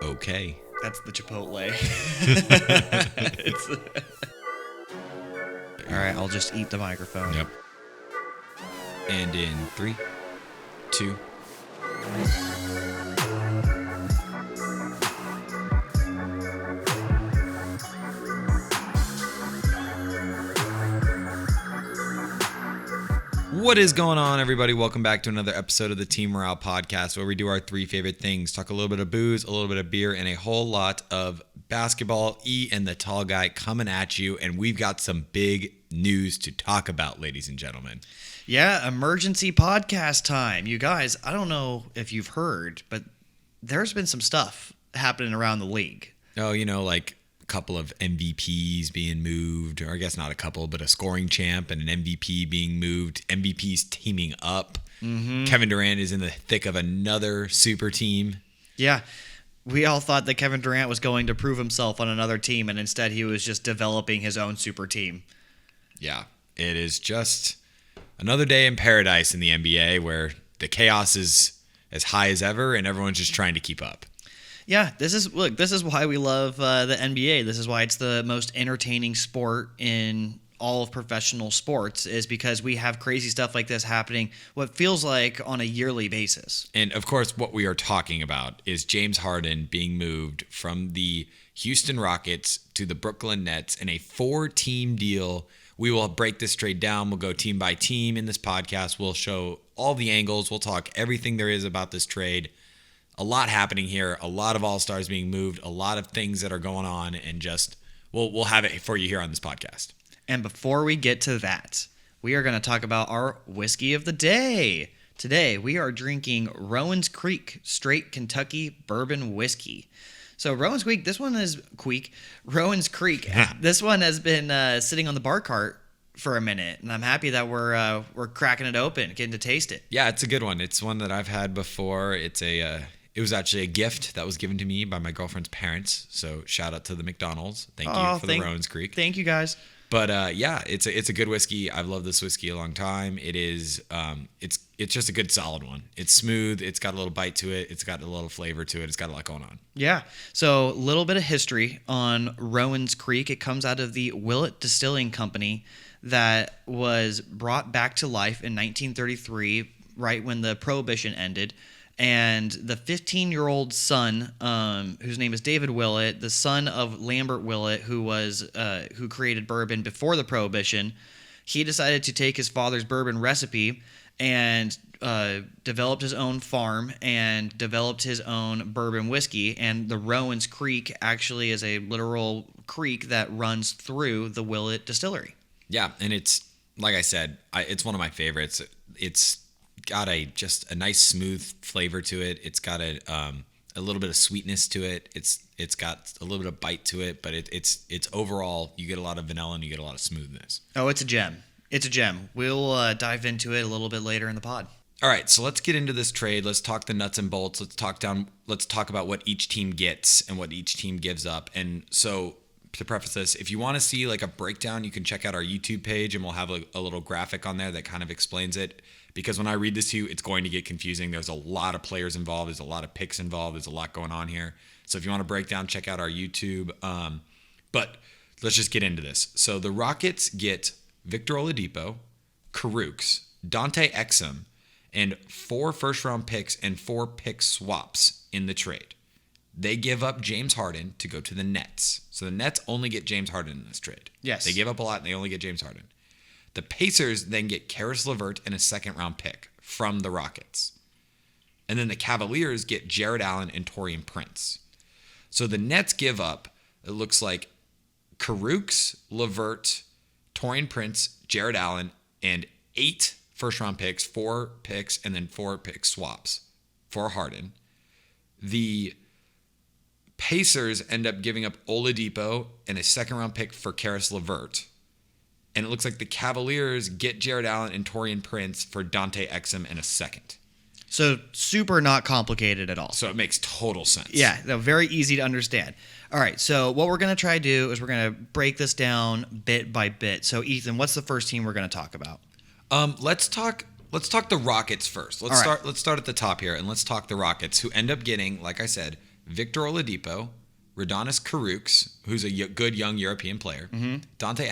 Okay. That's the Chipotle. All right, I'll just eat the microphone. Yep. And in 3, 2. What is going on, everybody? Welcome back to another episode of the Team Morale Podcast, where we do our 3 favorite things: talk a little bit of booze, a little bit of beer, and a whole lot of basketball. E and the tall guy coming at you, and we've got some big news to talk about, ladies and gentlemen. Yeah, emergency podcast time. You guys, I don't know if you've heard, but there's been some stuff happening around the league. Oh, like a couple of MVPs being moved, or I guess not a couple, but a scoring champ and an MVP being moved. MVPs teaming up. Mm-hmm. Kevin Durant is in the thick of another super team. Yeah, we all thought that Kevin Durant was going to prove himself on another team, and instead he was just developing his own super team. Yeah, it is just another day in paradise in the NBA, where the chaos is as high as ever and everyone's just trying to keep up. Yeah, this is why we love the NBA. This is why it's the most entertaining sport in all of professional sports, is because we have crazy stuff like this happening what feels like on a yearly basis. And of course, what we are talking about is James Harden being moved from the Houston Rockets to the Brooklyn Nets in a 4-team deal. We will break this trade down. We'll go team by team in this podcast. We'll show all the angles. We'll talk everything there is about this trade. A lot happening here. A lot of all-stars being moved. A lot of things that are going on. And just we'll have it for you here on this podcast. And before we get to that, we are going to talk about our whiskey of the day. Today, we are drinking Rowans Creek Straight Kentucky Bourbon Whiskey. So Rowans Creek, this one is Rowans Creek. Yeah. This one has been sitting on the bar cart for a minute, and I'm happy that we're cracking it open, getting to taste it. Yeah, it's a good one. It's one that I've had before. It was actually a gift that was given to me by my girlfriend's parents. So shout out to the McDonald's. Thank you for the Rowans Creek. Thank you, guys. But yeah, it's a good whiskey. I've loved this whiskey a long time. It is it's just a good solid one. It's smooth. It's got a little bite to it. It's got a little flavor to it. It's got a lot going on. Yeah. So a little bit of history on Rowans Creek. It comes out of the Willett Distilling Company that was brought back to life in 1933, right when the Prohibition ended. And the 15-year-old son, whose name is David Willett, the son of Lambert Willett, who created bourbon before the Prohibition, he decided to take his father's bourbon recipe and developed his own farm and developed his own bourbon whiskey. And the Rowans Creek actually is a literal creek that runs through the Willett distillery. Yeah, and it's, like I said, it's one of my favorites. It's got just a nice smooth flavor to it. It's got a little bit of sweetness to it. It's got a little bit of bite to it, but it's overall, you get a lot of vanilla and you get a lot of smoothness. Oh, it's a gem. It's a gem. We'll dive into it a little bit later in the pod. All right, so let's get into this trade. Let's talk the nuts and bolts. Let's talk about what each team gets and what each team gives up. And so, to preface this, if you want to see like a breakdown, you can check out our YouTube page, and we'll have a little graphic on there that kind of explains it. Because when I read this to you, it's going to get confusing. There's a lot of players involved. There's a lot of picks involved. There's a lot going on here. So if you want to break down, check out our YouTube. But let's just get into this. So the Rockets get Victor Oladipo, Karooks, Dante Exum, and 4 first-round picks and 4 pick swaps in the trade. They give up James Harden to go to the Nets. So the Nets only get James Harden in this trade. Yes. They give up a lot, and they only get James Harden. The Pacers then get Karis LeVert and a second-round pick from the Rockets. And then the Cavaliers get Jared Allen and Taurean Prince. So the Nets give up, it looks like, Karooks, LeVert, Taurean Prince, Jared Allen, and 8 first-round picks, 4 picks, and then 4 pick swaps for Harden. The Pacers end up giving up Oladipo and a second-round pick for Karis LeVert. And it looks like the Cavaliers get Jared Allen and Taurean Prince for Dante Exum and a second. So super not complicated at all. So it makes total sense. Yeah, very easy to understand. All right, so what we're going to try to do is we're going to break this down bit by bit. So Ethan, what's the first team we're going to talk about? Let's talk Let's talk the Rockets first. All right. Let's start at the top here, and let's talk the Rockets, who end up getting, like I said, Victor Oladipo, Rodions Kurucs, who's a good young European player, Dante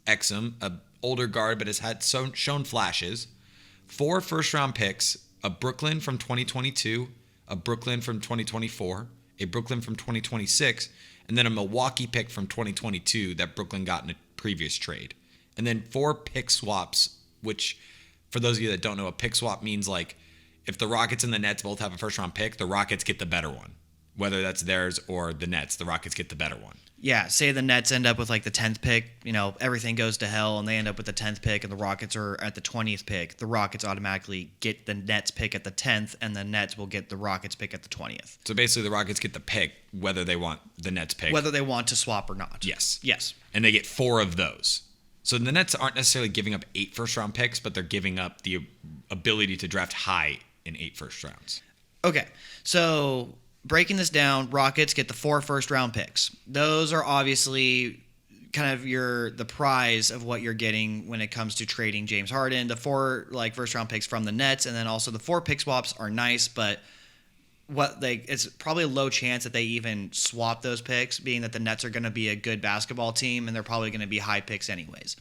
Exum, an older guard but has had shown flashes, 4 first-round picks, a Brooklyn from 2022, a Brooklyn from 2024, a Brooklyn from 2026, and then a Milwaukee pick from 2022 that Brooklyn got in a previous trade. And then 4 pick swaps, which, for those of you that don't know, a pick swap means like if the Rockets and the Nets both have a first-round pick, the Rockets get the better one. Whether that's theirs or the Nets, the Rockets get the better one. Yeah, say the Nets end up with like the 10th pick, everything goes to hell and they end up with the 10th pick and the Rockets are at the 20th pick. The Rockets automatically get the Nets pick at the 10th and the Nets will get the Rockets pick at the 20th. So basically the Rockets get the pick whether they want the Nets pick. Whether they want to swap or not. Yes. Yes. And they get 4 of those. So the Nets aren't necessarily giving up 8 first-round picks, but they're giving up the ability to draft high in 8 first rounds. Okay, so breaking this down, Rockets get the 4 first-round picks. Those are obviously kind of the prize of what you're getting when it comes to trading James Harden. The 4 first-round picks from the Nets, and then also the 4 pick swaps are nice, but it's probably a low chance that they even swap those picks, being that the Nets are going to be a good basketball team and they're probably going to be high picks anyways.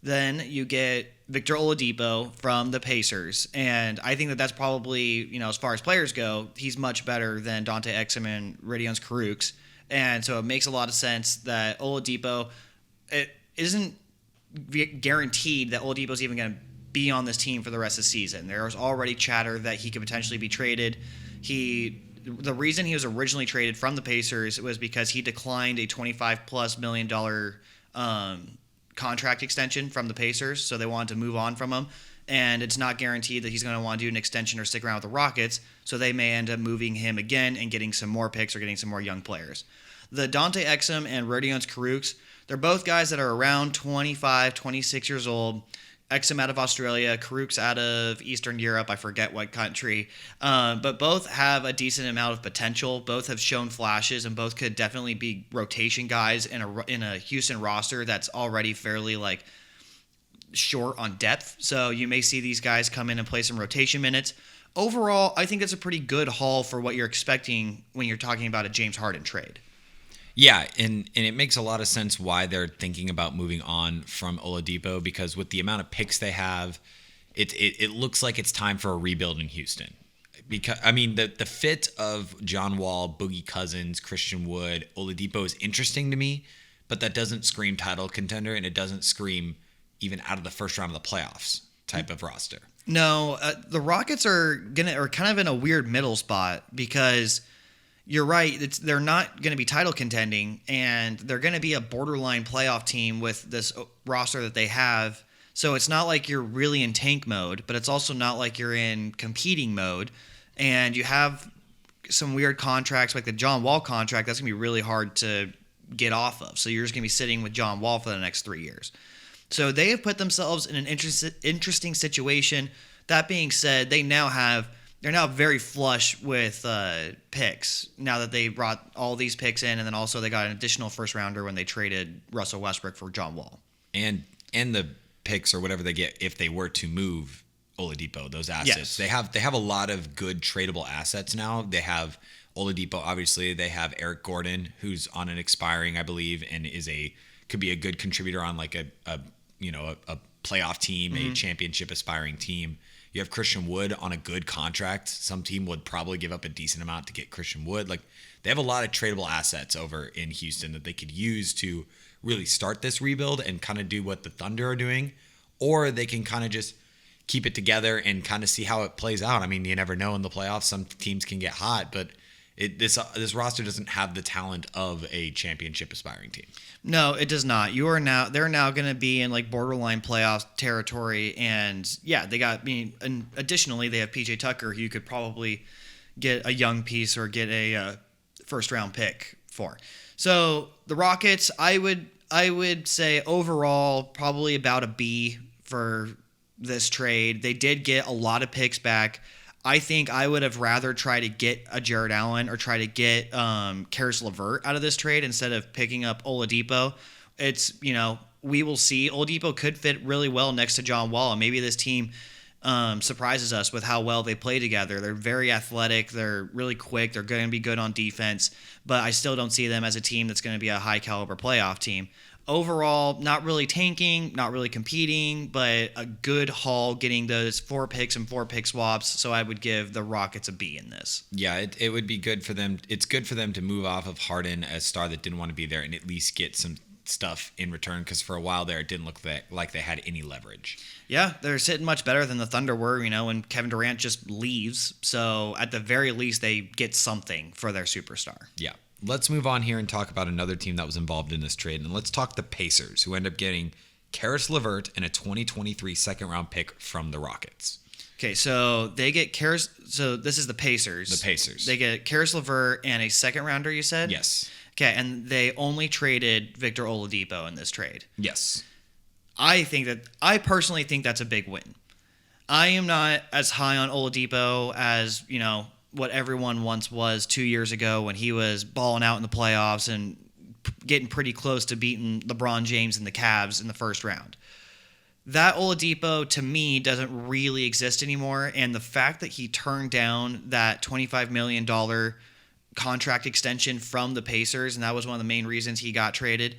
Then you get Victor Oladipo from the Pacers, and I think that's probably, as far as players go, he's much better than Dante Exum and Rodions Kurucs, and so it makes a lot of sense that Oladipo, it isn't guaranteed that Oladipo's even going to be on this team for the rest of the season. There's already chatter that he could potentially be traded. The reason he was originally traded from the Pacers was because he declined a $25+ million contract extension from the Pacers, so they wanted to move on from him. And it's not guaranteed that he's going to want to do an extension or stick around with the Rockets, so they may end up moving him again and getting some more picks or getting some more young players. The Dante Exum and Rodions Kurucs, they're both guys that are around 25, 26 years old. Exum out of Australia, Kurucs out of Eastern Europe, I forget what country. But both have a decent amount of potential. Both have shown flashes, and both could definitely be rotation guys in a Houston roster that's already fairly short on depth. So you may see these guys come in and play some rotation minutes. Overall, I think it's a pretty good haul for what you're expecting when you're talking about a James Harden trade. Yeah, and it makes a lot of sense why they're thinking about moving on from Oladipo, because with the amount of picks they have, it looks like it's time for a rebuild in Houston. Because the fit of John Wall, Boogie Cousins, Christian Wood, Oladipo is interesting to me, but that doesn't scream title contender, and it doesn't scream even out of the first round of the playoffs type of roster. No, the Rockets are kind of in a weird middle spot because you're right. They're not going to be title contending, and they're going to be a borderline playoff team with this roster that they have. So it's not like you're really in tank mode, but it's also not like you're in competing mode. And you have some weird contracts, like the John Wall contract. That's going to be really hard to get off of. So you're just going to be sitting with John Wall for the next 3 years. So they have put themselves in an interesting situation. That being said, they're now very flush with picks now that they brought all these picks in, and then also they got an additional first rounder when they traded Russell Westbrook for John Wall. And the picks or whatever they get if they were to move Oladipo, those assets. Yes. They have a lot of good tradable assets now. They have Oladipo, obviously. They have Eric Gordon, who's on an expiring, I believe, and could be a good contributor on a playoff team, a championship aspiring team. You have Christian Wood on a good contract. Some team would probably give up a decent amount to get Christian Wood. They have a lot of tradable assets over in Houston that they could use to really start this rebuild and kind of do what the Thunder are doing, or they can kind of just keep it together and kind of see how it plays out. You never know in the playoffs. Some teams can get hot, but this roster doesn't have the talent of a championship aspiring team. No, it does not. They're now going to be in borderline playoff territory, and yeah, they got. And additionally, they have PJ Tucker, who you could probably get a young piece or get a first round pick for. So the Rockets, I would say overall probably about a B for this trade. They did get a lot of picks back. I think I would have rather tried to get a Jared Allen or try to get Karis LeVert out of this trade instead of picking up Oladipo. It's, we will see. Oladipo could fit really well next to John Wall, and maybe this team surprises us with how well they play together. They're very athletic. They're really quick. They're going to be good on defense. But I still don't see them as a team that's going to be a high caliber playoff team. Overall, not really tanking, not really competing, but a good haul getting those 4 picks and 4 pick swaps. So I would give the Rockets a B in this. Yeah, it would be good for them. It's good for them to move off of Harden, a star that didn't want to be there, and at least get some stuff in return, because for a while there it didn't look like they had any leverage. Yeah, they're sitting much better than the Thunder were, when Kevin Durant just leaves. So at the very least, they get something for their superstar. Yeah. Let's move on here and talk about another team that was involved in this trade. And let's talk the Pacers, who end up getting Karis LeVert and a 2023 second-round pick from the Rockets. Okay, so they get Karis. So this is the Pacers. The Pacers. They get Karis LeVert and a second-rounder, you said? Yes. Okay, and they only traded Victor Oladipo in this trade. Yes. I personally think that's a big win. I am not as high on Oladipo as, what everyone once was 2 years ago when he was balling out in the playoffs and getting pretty close to beating LeBron James and the Cavs in the first round. That Oladipo, to me, doesn't really exist anymore, and the fact that he turned down that $25 million contract extension from the Pacers, and that was one of the main reasons he got traded,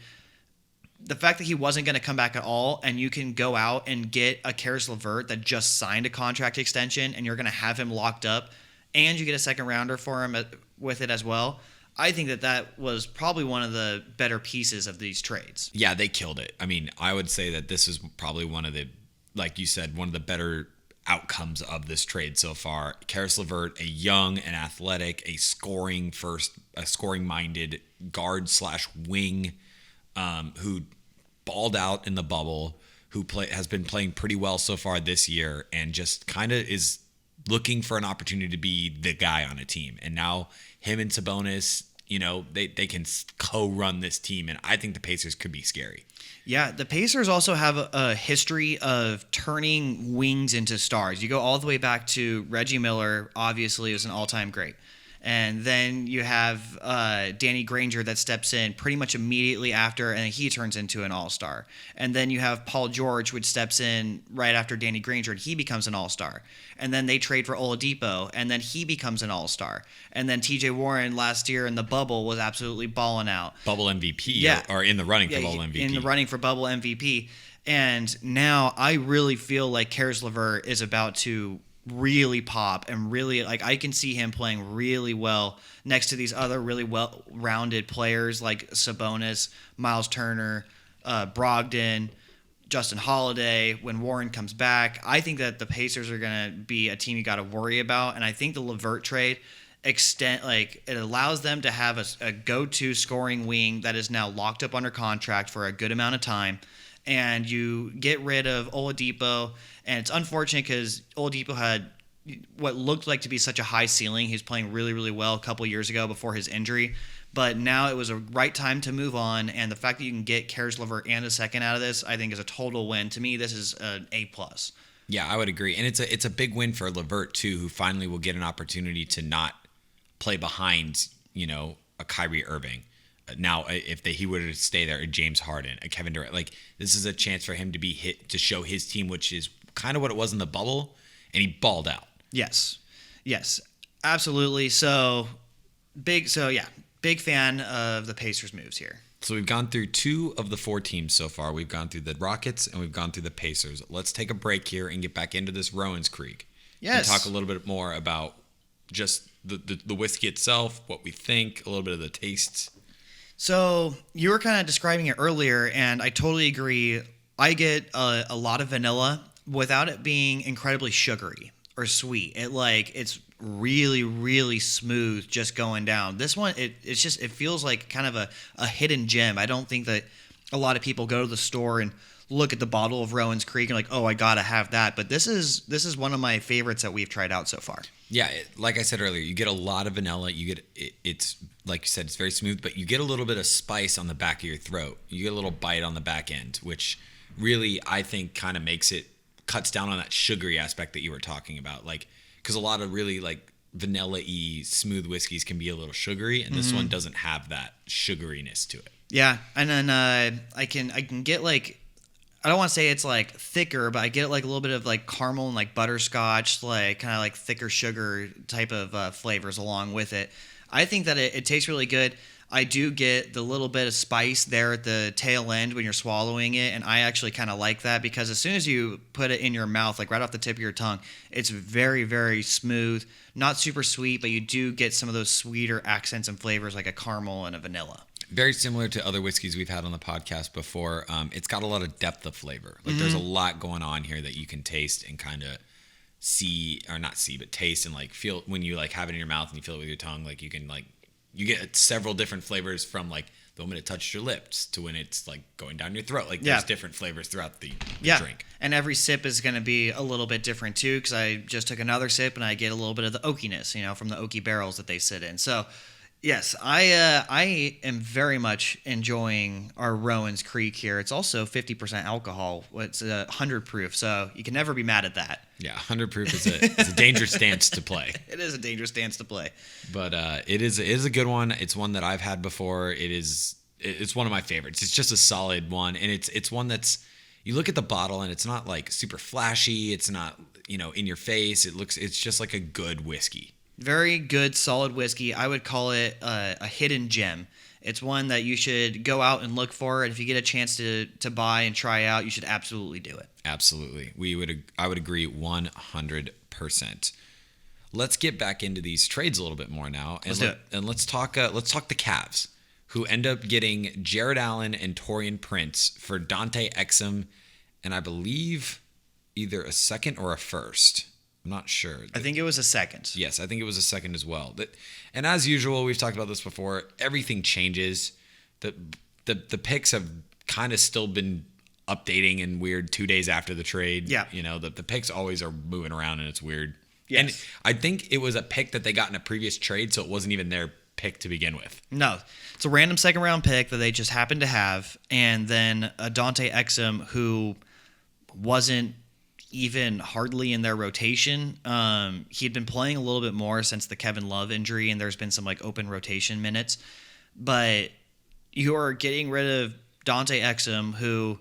the fact that he wasn't going to come back at all, and you can go out and get a Karis LeVert that just signed a contract extension, and you're going to have him locked up, and you get a second rounder for him with it as well. I think that was probably one of the better pieces of these trades. Yeah, they killed it. I mean, I would say that this is probably one of the, like you said, one of the better outcomes of this trade so far. Karis LeVert, a young and athletic, a scoring-minded guard/wing who balled out in the bubble, who has been playing pretty well so far this year, and just kind of is looking for an opportunity to be the guy on a team. And now him and Sabonis, they can co-run this team, and I think the Pacers could be scary. Yeah, the Pacers also have a history of turning wings into stars. You go all the way back to Reggie Miller, obviously, was an all-time great. And then you have Danny Granger that steps in pretty much immediately after, and he turns into an all-star. And then you have Paul George, which steps in right after Danny Granger, and he becomes an all-star. And then they trade for Oladipo, and then he becomes an all-star. And then T.J. Warren last year in the bubble was absolutely balling out. Bubble MVP, yeah. or in the running for bubble MVP. In the running for bubble MVP. And now I really feel like Karis LeVert is about to really pop, and really, I can see him playing really well next to these other really well-rounded players like Sabonis, Miles Turner, Brogdon, Justin Holiday. When Warren comes back, I think that the Pacers are going to be a team you got to worry about, and I think the LeVert trade it allows them to have a go-to scoring wing that is now locked up under contract for a good amount of time. And you get rid of Oladipo, and it's unfortunate because Oladipo had what looked like to be such a high ceiling. He was playing really, really well a couple years ago before his injury, but now it was a right time to move on, and the fact that you can get Karis LeVert and a second out of this, I think, is a total win. To me, this is an A+. Yeah, I would agree, and it's a big win for LeVert, too, who finally will get an opportunity to not play behind, a Kyrie Irving. Now, if he were to stay there, a James Harden, a Kevin Durant, this is a chance for him to be hit, to show his team, which is kind of what it was in the bubble, and he balled out. Yes, absolutely. Big fan of the Pacers' moves here. So we've gone through 2 of the 4 teams so far. We've gone through the Rockets and we've gone through the Pacers. Let's take a break here and get back into this Rowans Creek. Yes. And talk a little bit more about just the whiskey itself, what we think, a little bit of the tastes. So you were kind of describing it earlier, and I totally agree. I get a lot of vanilla without it being incredibly sugary or sweet. It's really, really smooth just going down. This one, it feels like kind of a hidden gem. I don't think that a lot of people go to the store and look at the bottle of Rowans Creek and oh, I gotta have that. But this is one of my favorites that we've tried out so far. Yeah, like I said earlier, you get a lot of vanilla. You get it's like you said, it's very smooth, but you get a little bit of spice on the back of your throat. You get a little bite on the back end, which really I think kind of cuts down on that sugary aspect that you were talking about. Because a lot of really vanilla-y smooth whiskeys can be a little sugary, and this one doesn't have that sugariness to it. Yeah, and then I can get I don't want to say it's like thicker, but I get like a little bit of like caramel and like butterscotch, like kind of like thicker sugar type of flavors along with it. I think that it tastes really good. I do get the little bit of spice there at the tail end when you're swallowing it, and I actually kind of like that because as soon as you put it in your mouth, like right off the tip of your tongue, it's very, very smooth, not super sweet, but you do get some of those sweeter accents and flavors like a caramel and a vanilla. Very similar to other whiskeys we've had on the podcast before. It's got a lot of depth of flavor. Like there's a lot going on here that you can taste and kind of see, or not see, but taste and like feel when you like have it in your mouth and you feel it with your tongue. Like you can like, you get several different flavors from like the moment it touches your lips to when it's like going down your throat. Like there's different flavors throughout the drink. And every sip is going to be a little bit different too, because I just took another sip and I get a little bit of the oakiness, from the oaky barrels that they sit in. So yes, I am very much enjoying our Rowans Creek here. It's also 50% alcohol. It's 100 proof, so you can never be mad at that. Yeah, 100 proof is a dangerous stance to play. It is a dangerous stance to play. But it is a good one. It's one that I've had before. It's one of my favorites. It's just a solid one, and it's one that's, you look at the bottle and it's not like super flashy. It's not in your face. It's just like a good whiskey. Very good, solid whiskey. I would call it a hidden gem. It's one that you should go out and look for, and if you get a chance to buy and try out, you should absolutely do it. Absolutely. I would agree 100%. Let's get back into these trades a little bit more now. And let's talk the Cavs, who end up getting Jared Allen and Taurean Prince for Dante Exum, and I believe either a second or a first. I'm not sure. I think it was a second. Yes, I think it was a second as well. And as usual, we've talked about this before, everything changes. The picks have kind of still been updating and weird 2 days after the trade. Yeah. The picks always are moving around and it's weird. Yes. And I think it was a pick that they got in a previous trade, so it wasn't even their pick to begin with. No. It's a random second round pick that they just happened to have, and then a Dante Exum who wasn't even hardly in their rotation. He'd been playing a little bit more since the Kevin Love injury, and there's been some like open rotation minutes. But you're getting rid of Dante Exum, who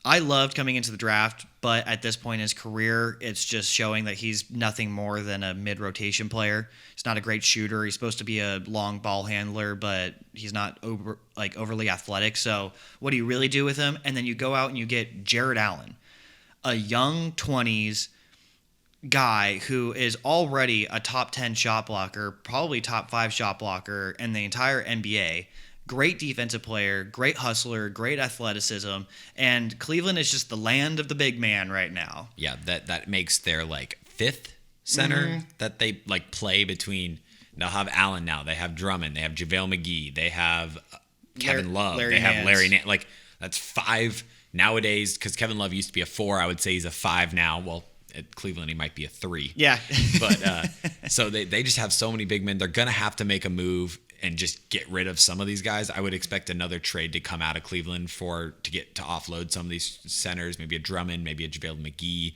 I loved coming into the draft, but at this point in his career, it's just showing that he's nothing more than a mid-rotation player. He's not a great shooter. He's supposed to be a long ball handler, but he's not overly athletic. So what do you really do with him? And then you go out and you get Jared Allen, a young 20s guy who is already a top 10 shot blocker, probably top 5 shot blocker in the entire NBA. Great defensive player, great hustler, great athleticism, and Cleveland is just the land of the big man right now. Yeah, that makes their like fifth center that they like play between. They'll have Allen now. They have Drummond. They have JaVale McGee. They have Kevin Love. They have Larry Nance. Like that's 5 nowadays, because Kevin Love used to be a 4. I would say he's a 5 now. Well, at Cleveland, he might be a 3. Yeah. But so they just have so many big men. They're going to have to make a move and just get rid of some of these guys. I would expect another trade to come out of Cleveland to offload some of these centers, maybe a Drummond, maybe a JaVale McGee.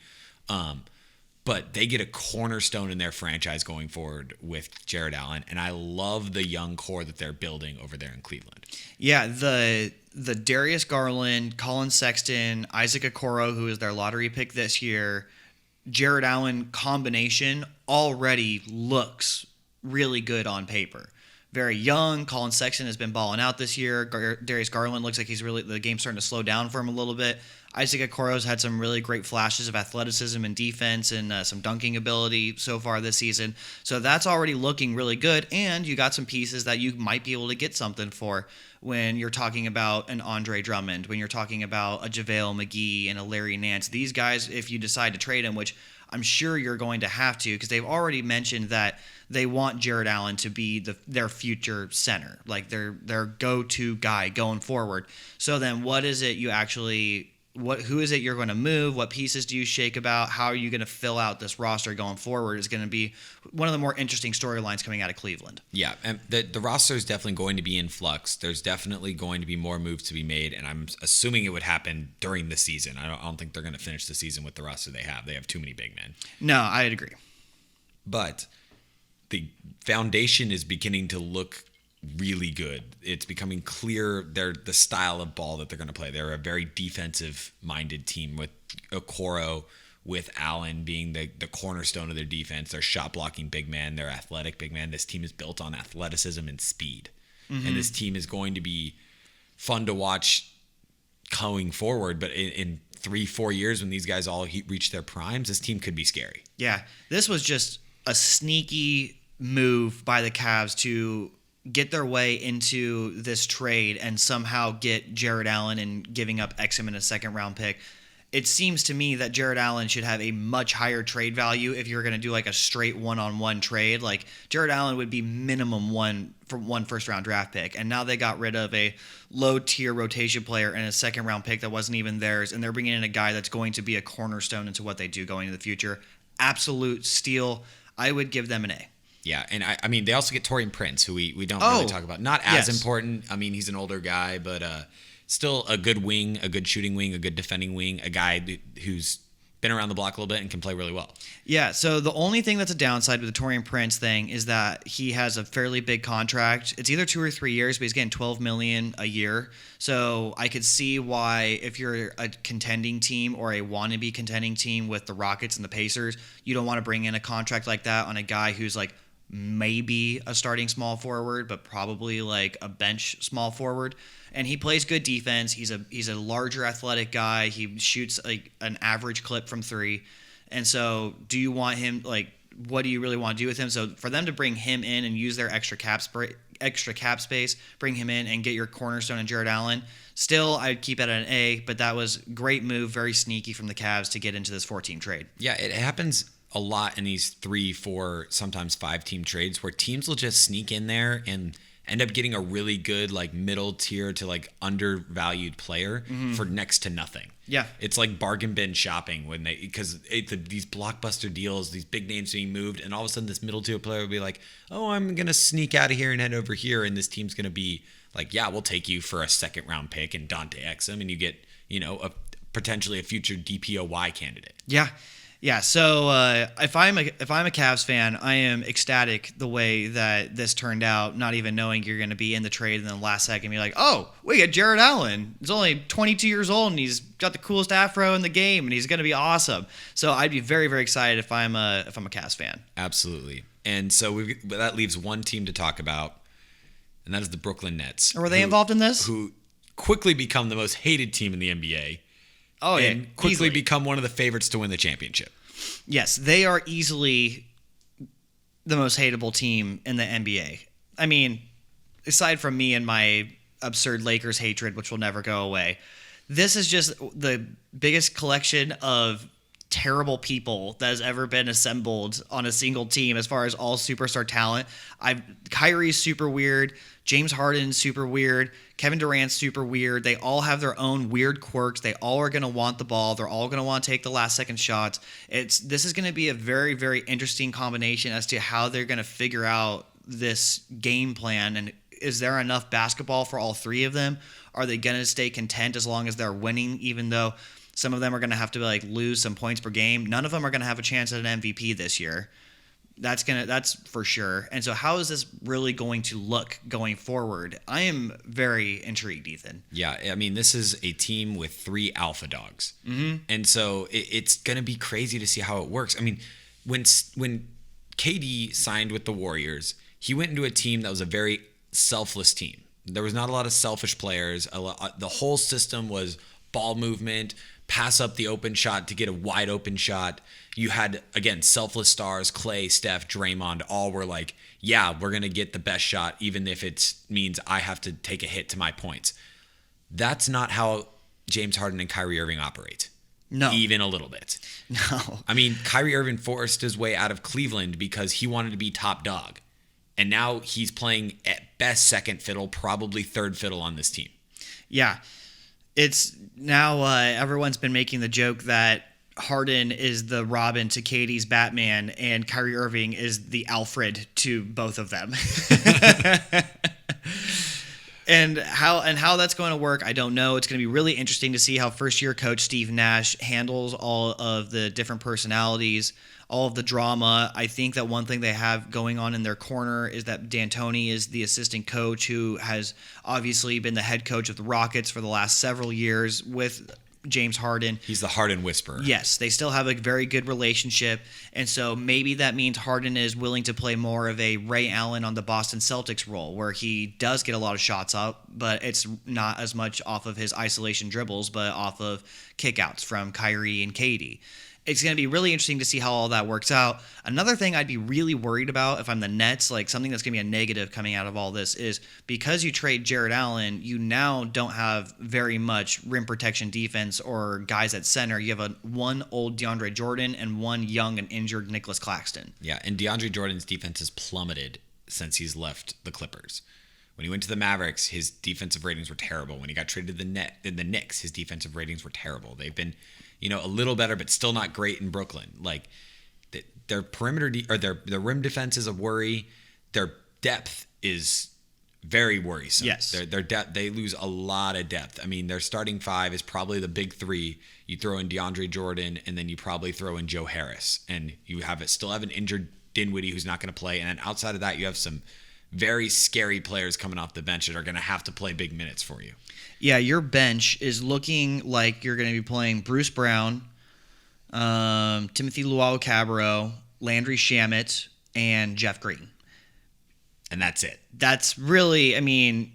But they get a cornerstone in their franchise going forward with Jared Allen, and I love the young core that they're building over there in Cleveland. Yeah, the Darius Garland, Colin Sexton, Isaac Okoro, who is their lottery pick this year, Jared Allen combination already looks really good on paper. Very young. Colin Sexton has been balling out this year. Darius Garland looks like the game's starting to slow down for him a little bit. Isaac Okoro's had some really great flashes of athleticism and defense and some dunking ability so far this season. So that's already looking really good. And you got some pieces that you might be able to get something for when you're talking about an Andre Drummond, when you're talking about a JaVale McGee and a Larry Nance. These guys, if you decide to trade them, which I'm sure you're going to have to, because they've already mentioned that they want Jared Allen to be their future center, like their go-to guy going forward. So then what is it you actually who is it you're going to move? What pieces do you shake about? How are you going to fill out this roster going forward is going to be one of the more interesting storylines coming out of Cleveland. Yeah, and the roster is definitely going to be in flux. There's definitely going to be more moves to be made, and I'm assuming it would happen during the season. I don't think they're going to finish the season with the roster they have. They have too many big men. No, I'd agree. But the foundation is beginning to look really good. It's becoming clear they're the style of ball that they're going to play. They're a very defensive-minded team with Okoro, with Allen being the cornerstone of their defense. Their shot-blocking big man, their athletic big man. This team is built on athleticism and speed. And this team is going to be fun to watch going forward. But in 3-4 years, when these guys all reach their primes, this team could be scary. Yeah, this was just a sneaky move by the Cavs to get their way into this trade and somehow get Jared Allen and giving up Exum in a second-round pick. It seems to me that Jared Allen should have a much higher trade value if you're going to do like a straight one-on-one trade. Like Jared Allen would be minimum one first-round draft pick, and now they got rid of a low-tier rotation player and a second-round pick that wasn't even theirs, and they're bringing in a guy that's going to be a cornerstone into what they do going into the future. Absolute steal. I would give them an A. Yeah, and I mean, they also get Taurean Prince, who we don't really talk about. Not as important. I mean, he's an older guy, but still a good wing, a good shooting wing, a good defending wing, a guy who's been around the block a little bit and can play really well. Yeah, so the only thing that's a downside with the Taurean Prince thing is that he has a fairly big contract. It's either 2 or 3 years, but he's getting $12 million a year. So I could see why if you're a contending team or a wannabe contending team with the Rockets and the Pacers, you don't want to bring in a contract like that on a guy who's like maybe a starting small forward, but probably like a bench small forward. And he plays good defense. He's a larger athletic guy. He shoots like an average clip from three. And so do you want him, like, what do you really want to do with him? So for them to bring him in and use their extra cap space, bring him in and get your cornerstone and Jared Allen, still I'd keep it at an A, but that was a great move, very sneaky from the Cavs to get into this 4-team trade. Yeah, it happens a lot in these 3, 4, sometimes 5-team trades where teams will just sneak in there and end up getting a really good like middle tier to like undervalued player for next to nothing. Yeah, it's like bargain bin shopping when because these blockbuster deals, these big names being moved, and all of a sudden this middle tier player will be like, oh, I'm gonna sneak out of here and head over here, and this team's gonna be like, yeah, we'll take you for a second round pick and Dante Exum, and you get potentially a future DPOY candidate. Yeah, so if I'm a Cavs fan, I am ecstatic the way that this turned out, not even knowing you're going to be in the trade, and then the last second be like, oh, we got Jared Allen. He's only 22 years old, and he's got the coolest afro in the game, and he's going to be awesome. So I'd be very, very excited if I'm a Cavs fan. Absolutely. And so that leaves one team to talk about, and that is the Brooklyn Nets. Were they involved in this? Who quickly become the most hated team in the NBA. Oh, yeah. And quickly become one of the favorites to win the championship. Yes, they are easily the most hateable team in the NBA. I mean, aside from me and my absurd Lakers hatred, which will never go away, this is just the biggest collection of terrible people that has ever been assembled on a single team as far as all superstar talent. Kyrie's super weird. James Harden's super weird. Kevin Durant's super weird. They all have their own weird quirks. They all are going to want the ball. They're all going to want to take the last second shots. This is going to be a very, very interesting combination as to how they're going to figure out this game plan. And is there enough basketball for all three of them? Are they going to stay content as long as they're winning, even though some of them are going to have to like lose some points per game? None of them are going to have a chance at an MVP this year. That's for sure. And so how is this really going to look going forward? I am very intrigued, Ethan. Yeah, I mean, this is a team with 3 alpha dogs. Mm-hmm. And so it's going to be crazy to see how it works. I mean, when KD signed with the Warriors, he went into a team that was a very selfless team. There was not a lot of selfish players. The whole system was ball movement, pass up the open shot to get a wide open shot. You had, again, selfless stars, Clay, Steph, Draymond, all were like, yeah, we're going to get the best shot, even if it means I have to take a hit to my points. That's not how James Harden and Kyrie Irving operate. No. Even a little bit. No. I mean, Kyrie Irving forced his way out of Cleveland because he wanted to be top dog. And now he's playing at best second fiddle, probably third fiddle on this team. Yeah. It's now everyone's been making the joke that Harden is the Robin to Katie's Batman and Kyrie Irving is the Alfred to both of them. And how that's going to work, I don't know. It's going to be really interesting to see how first-year coach Steve Nash handles all of the different personalities all of the drama. I think that one thing they have going on in their corner is that D'Antoni is the assistant coach who has obviously been the head coach of the Rockets for the last several years with James Harden. He's the Harden whisperer. Yes, they still have a very good relationship, and so maybe that means Harden is willing to play more of a Ray Allen on the Boston Celtics role, where he does get a lot of shots up, but it's not as much off of his isolation dribbles, but off of kickouts from Kyrie and KD. It's going to be really interesting to see how all that works out. Another thing I'd be really worried about if I'm the Nets, like something that's going to be a negative coming out of all this, is because you trade Jared Allen, you now don't have very much rim protection defense or guys at center. You have one old DeAndre Jordan and one young and injured Nicholas Claxton. Yeah, and DeAndre Jordan's defense has plummeted since he's left the Clippers. When he went to the Mavericks, his defensive ratings were terrible. When he got traded to the Knicks, his defensive ratings were terrible. They've been, a little better, but still not great in Brooklyn. Like their perimeter their rim defense is a worry. Their depth is very worrisome. Yes, their depth, they lose a lot of depth. I mean, their starting five is probably the big three. You throw in DeAndre Jordan, and then you probably throw in Joe Harris, and you still have an injured Dinwiddie who's not going to play. And then outside of that, you have some very scary players coming off the bench that are going to have to play big minutes for you. Yeah, your bench is looking like you're going to be playing Bruce Brown, Timothy Luau-Cabarro, Landry Shamet, and Jeff Green. And that's it. That's really,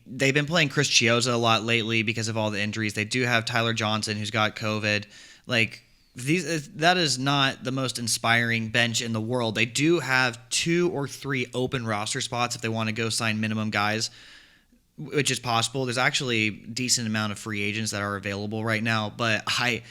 they've been playing Chris Chiozza a lot lately because of all the injuries. They do have Tyler Johnson, who's got COVID. That is not the most inspiring bench in the world. They do have 2 or 3 open roster spots if they want to go sign minimum guys, which is possible. There's actually a decent amount of free agents that are available right now, but I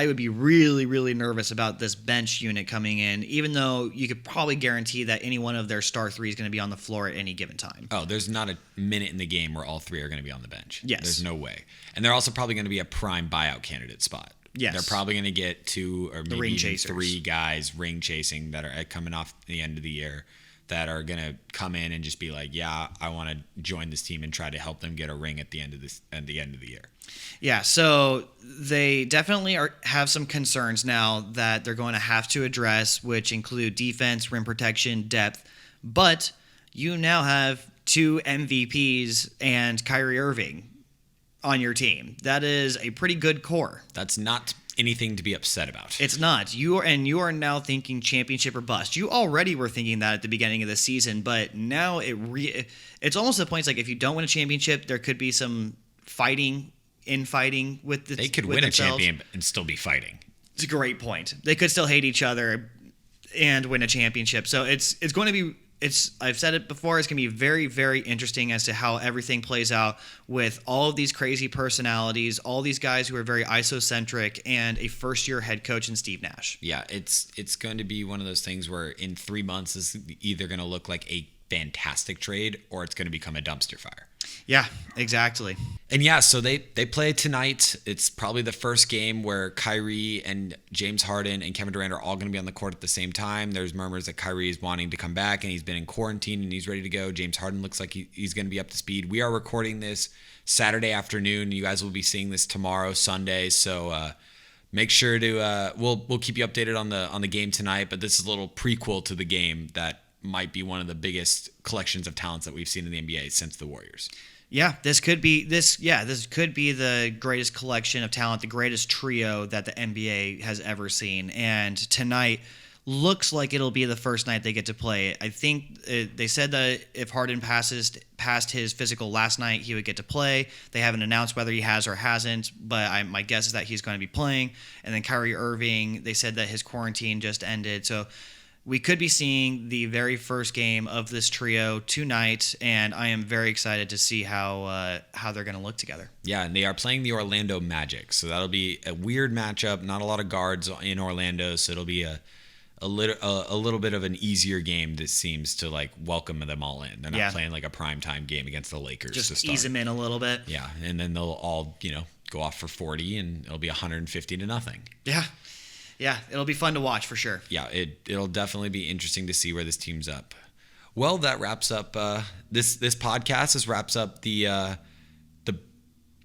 would be really, really nervous about this bench unit coming in, even though you could probably guarantee that any one of their star 3 is going to be on the floor at any given time. Oh, there's not a minute in the game where all 3 are going to be on the bench. Yes. There's no way. And they're also probably going to be a prime buyout candidate spot. Yes. They're probably going to get 2 or maybe even chasers. 3 guys ring chasing that are coming off the end of the year that are going to come in and just be like, yeah, I want to join this team and try to help them get a ring at the end of the year. Yeah, so they definitely have some concerns now that they're going to have to address, which include defense, rim protection, depth. But you now have 2 MVPs and Kyrie Irving on your team. That is a pretty good core. That's not anything to be upset about. It's not. You are now thinking championship or bust. You already were thinking that at the beginning of the season, but now it's almost the point. It's like if you don't win a championship, there could be some fighting with the. They could with win themselves. a champion and still be fighting. It's a great point. They could still hate each other and win a championship. So it's going to be. I've said it before, it's going to be very, very interesting as to how everything plays out with all of these crazy personalities, all these guys who are very isocentric, and a first-year head coach in Steve Nash. Yeah, it's going to be one of those things where in 3 months it's either going to look like a fantastic trade or it's going to become a dumpster fire. Yeah, exactly. And yeah, so they play tonight. It's probably the first game where Kyrie and James Harden and Kevin Durant are all going to be on the court at the same time. There's murmurs that Kyrie is wanting to come back and he's been in quarantine and he's ready to go. James Harden looks like he's going to be up to speed. We are recording this Saturday afternoon. You guys will be seeing this tomorrow, Sunday. So make sure to we'll keep you updated on the game tonight. But this is a little prequel to the game that might be one of the biggest collections of talents that we've seen in the NBA since the Warriors. Yeah, this could be the greatest collection of talent, the greatest trio that the NBA has ever seen. And tonight looks like it'll be the first night they get to play. I think they said that if Harden passed his physical last night, he would get to play. They haven't announced whether he has or hasn't, but my guess is that he's going to be playing. And then Kyrie Irving, they said that his quarantine just ended. So we could be seeing the very first game of this trio tonight, and I am very excited to see how they're going to look together. Yeah, and they are playing the Orlando Magic, so that'll be a weird matchup. Not a lot of guards in Orlando, so it'll be a little bit of an easier game that seems to like welcome them all in. They're not playing like a primetime game against the Lakers. Just to start. Ease them in a little bit. Yeah, and then they'll all go off for 40, and it'll be 150-0. Yeah. Yeah, it'll be fun to watch for sure. Yeah, it'll definitely be interesting to see where this team's up. Well, that wraps up this podcast. This wraps up the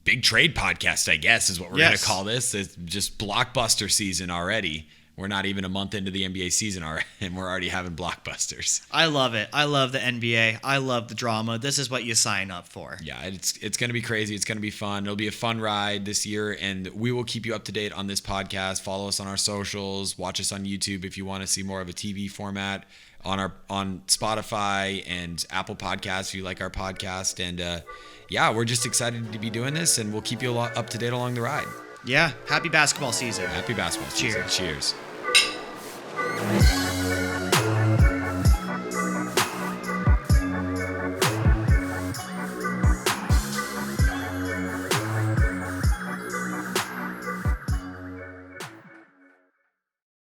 big trade podcast, I guess, is what we're going to call this. It's just blockbuster season already. We're not even a month into the NBA season already, and we're already having blockbusters. I love it. I love the NBA. I love the drama. This is what you sign up for. Yeah, it's going to be crazy. It's going to be fun. It'll be a fun ride this year, and we will keep you up to date on this podcast. Follow us on our socials. Watch us on YouTube if you want to see more of a TV format. On Spotify and Apple Podcasts if you like our podcast. And yeah, we're just excited to be doing this, and we'll keep you up to date along the ride. Yeah. Happy basketball season. Happy basketball season. Cheers. Cheers.